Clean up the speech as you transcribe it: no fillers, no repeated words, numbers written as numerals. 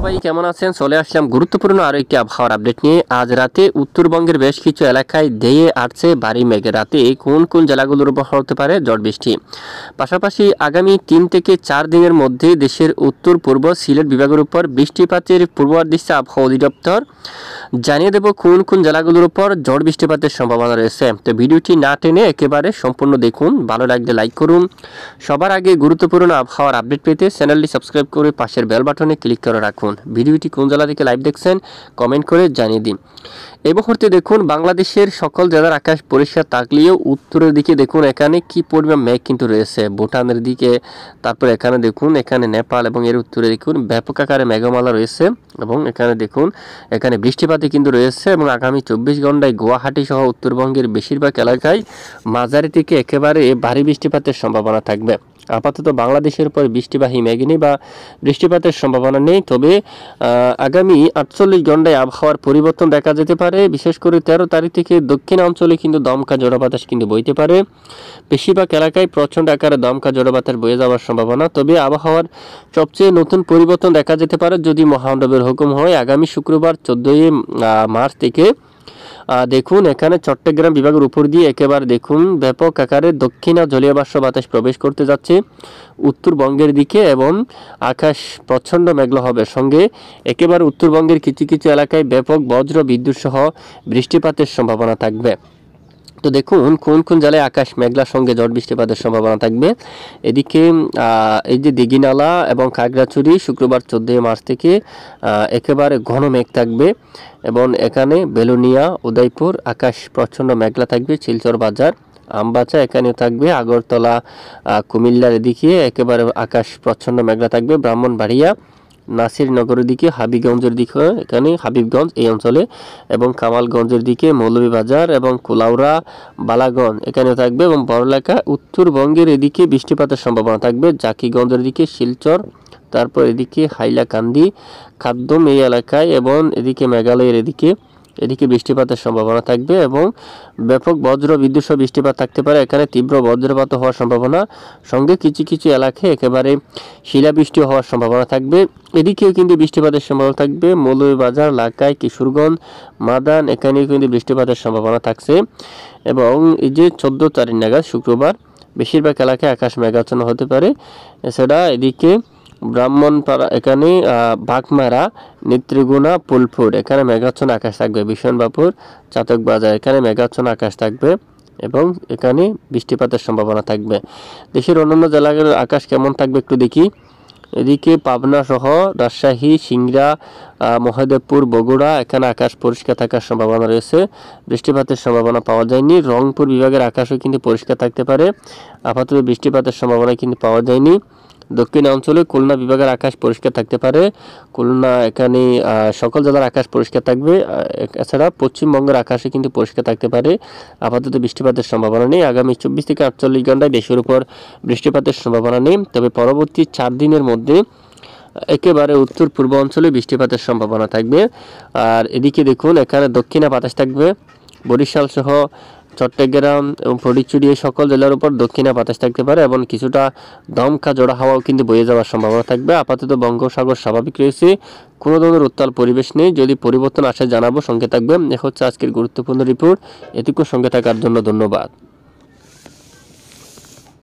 সবাই কেমন আছেন? চলে আসলাম গুরুত্বপূর্ণ আরো একটি আবহাওয়ার আপডেট নিয়ে। আজ রাতে উত্তরবঙ্গের বেশ কিছু এলাকায় ধেয়ে আসছে ভারী মেঘ। রাতে কোন কোন জেলাগুলোর উপর হতে পারে ঝড় বৃষ্টি। পাশাপাশি আগামী 3 থেকে 4 দিনের মধ্যে দেশের উত্তর পূর্ব সিলেট বিভাগের উপর বৃষ্টিপাতের পূর্বাভাস দিচ্ছে আবহাওয়া অধিদপ্তর। জানিয়ে দেব কোন কোন জেলাগুলোর উপর ঝড় বৃষ্টিপাতের সম্ভাবনা রয়েছে। তো ভিডিওটি না টেনে একেবারে সম্পূর্ণ দেখুন, ভালো লাগলে লাইক করুন। সবার আগে গুরুত্বপূর্ণ আবহাওয়ার আপডেট পেতে চ্যানেলটি সাবস্ক্রাইব করে পাশের বেল বাটনে ক্লিক করে রাখুন। ভিডিওটি কোন জেলা থেকে লাইভ দেখছেন কমেন্ট করে জানিয়ে দিন। এই মুহূর্তে দেখুন বাংলাদেশের সকল জেলার আকাশ পরিষ্কার থাকলেও উত্তরের দিকে দেখুন এখানে কি পরিমাণ মেঘ কিন্তু রয়েছে। ভুটানের দিকে, তারপর এখানে দেখুন এখানে নেপাল এবং এর উত্তরে দেখুন ব্যাপক আকারে মেঘমালা রয়েছে এবং এখানে দেখুন এখানে বৃষ্টিপাতই কিন্তু রয়েছে এবং আগামী 24 ঘন্টায় গুয়াহাটি সহ উত্তরবঙ্গের বেশিরভাগ এলাকায় মাঝারি থেকে একেবারে ভারী বৃষ্টিপাতের সম্ভাবনা থাকবে। আপাতত বাংলাদেশের উপর বৃষ্টিবাহী মেঘ নেই বা বৃষ্টিপাতের সম্ভাবনা নেই, তবে আগামী 48 ঘন্টায় আবহাওয়ার পরিবর্তন দেখা যেতে পারে। বিশেষ করে 13 তারিখ থেকে দক্ষিণ অঞ্চলে কিন্তু দমকা ঝড়ো বাতাস কিন্তু বইতে পারে। বেশিরভাগ এলাকায় প্রচণ্ড আকারে দমকা ঝড়ো বাতাস বয়ে যাওয়ার সম্ভাবনা। তবে আবহাওয়ার সবচেয়ে নতুন পরিবর্তন দেখা যেতে পারে যদি মহানবীর হুকুম হয় আগামী শুক্রবার 14 মার্চ থেকে দেখুন এখানে চট্টগ্রাম বিভাগের উপর দিয়ে একেবারে দেখুন ব্যাপক আকারে দক্ষিণা জলীয় বাষ্প বাতাস প্রবেশ করতে যাচ্ছে উত্তরবঙ্গের দিকে এবং আকাশ প্রচণ্ড মেঘলা হবে। সঙ্গে একেবারে উত্তরবঙ্গের কিছু কিছু এলাকায় ব্যাপক বজ্র বিদ্যুৎ সহ বৃষ্টিপাতের সম্ভাবনা থাকবে। তো দেখুন কোন কোন জেলায় আকাশ মেঘলার সঙ্গে ঝড় বৃষ্টিপাতের সম্ভাবনা থাকবে। এদিকে এই যে দিঘিনালা এবং খাগড়াছড়ি শুক্রবার 14 মার্চ থেকে একেবারে ঘন মেঘ থাকবে এবং এখানে বেলুনিয়া উদয়পুর আকাশ প্রচণ্ড মেঘলা থাকবে। শিলচর বাজার আমবাচা এখানেও থাকবে। আগরতলা কুমিল্লার এদিকে একেবারে আকাশ প্রচণ্ড মেঘলা থাকবে। ব্রাহ্মণবাড়িয়া নাসিরনগরের দিকে, হাবিগঞ্জের দিকে এখানে হাবিবগঞ্জ এই অঞ্চলে এবং কামালগঞ্জের দিকে মৌলভীবাজার এবং কুলাউড়া বালাগঞ্জ এখানেও থাকবে এবং বড়লেখা উত্তরবঙ্গের এদিকে বৃষ্টিপাতের সম্ভাবনা থাকবে। জাকিগঞ্জের দিকে শিলচর, তারপর এদিকে হাইলাকান্দি খাদ্যম এই এলাকায় এবং এদিকে মেঘালয়ের এদিকে বৃষ্টিপাতের সম্ভাবনা থাকবে এবং ব্যাপক বজ্র বিদ্যুৎ সহ বৃষ্টিপাত থাকতে পারে। এখানে তীব্র বজ্রপাত হওয়ার সম্ভাবনা, সঙ্গে কিছু কিছু এলাকায় একেবারে শিলাবৃষ্টি হওয়ার সম্ভাবনা থাকবে। এদিকেও কিন্তু বৃষ্টিপাতের সম্ভাবনা থাকবে। মৌলভীবাজার, লাকাই, কিশোরগঞ্জ, মাদান এখানেও কিন্তু বৃষ্টিপাতের সম্ভাবনা থাকছে এবং এই যে 14 তারিখ নাগাদ শুক্রবার বেশিরভাগ এলাকায় আকাশ মেঘাচ্ছন্ন হতে পারে। এছাড়া এদিকে ব্রাহ্মণপাড়া এখানে বাঘমারা, নেত্রীগুনা, ফুলপুর এখানে মেঘাচ্ছন্ন আকাশ থাকবে। বিশনবাপুর, চাতক বাজার এখানে মেঘাচ্ছন্ন আকাশ থাকবে এবং এখানে বৃষ্টিপাতের সম্ভাবনা থাকবে। দেশের অন্যান্য জেলাগুলোর আকাশ কেমন থাকবে একটু দেখি। এদিকে পাবনা সহ রাজশাহী, সিংড়া, মহাদেবপুর, বগুড়া এখানে আকাশ পরিষ্কার থাকার সম্ভাবনা রয়েছে। বৃষ্টিপাতের সম্ভাবনা পাওয়া যায়নি। রংপুর বিভাগের আকাশও কিন্তু পরিষ্কার থাকতে পারে। আপাতত বৃষ্টিপাতের সম্ভাবনা কিন্তু পাওয়া যায়নি। দক্ষিণ অঞ্চলে খুলনা বিভাগের আকাশ পরিষ্কার থাকতে পারে। খুলনা এখানে সকল জেলার আকাশ পরিষ্কার থাকবে। এছাড়া পশ্চিমবঙ্গের আকাশে কিন্তু পরিষ্কার থাকতে পারে। আপাতত বৃষ্টিপাতের সম্ভাবনা নেই। আগামী 24 থেকে 48 ঘন্টায় দেশের উপর বৃষ্টিপাতের সম্ভাবনা নেই, তবে পরবর্তী 4 দিনের মধ্যে একেবারে উত্তর পূর্ব অঞ্চলে বৃষ্টিপাতের সম্ভাবনা থাকবে। আর এদিকে দেখুন এখানে দক্ষিণা বাতাস থাকবে। বরিশাল সহ চট্টগ্রাম এবং ফটিকছড়ি এই সকল জেলার উপর দক্ষিণা বাতাস থাকতে পারে এবং কিছুটা দমকা জোড়া হাওয়াও কিন্তু বয়ে যাওয়ার সম্ভাবনা থাকবে। আপাতত বঙ্গোপসাগর স্বাভাবিক রয়েছে, কোনো ধরনের উত্তাল পরিবেশ নেই। যদি পরিবর্তন আসে জানাবো, সঙ্গে থাকবে। এ হচ্ছে আজকের গুরুত্বপূর্ণ রিপোর্ট। এটুকু সঙ্গে থাকার জন্য ধন্যবাদ।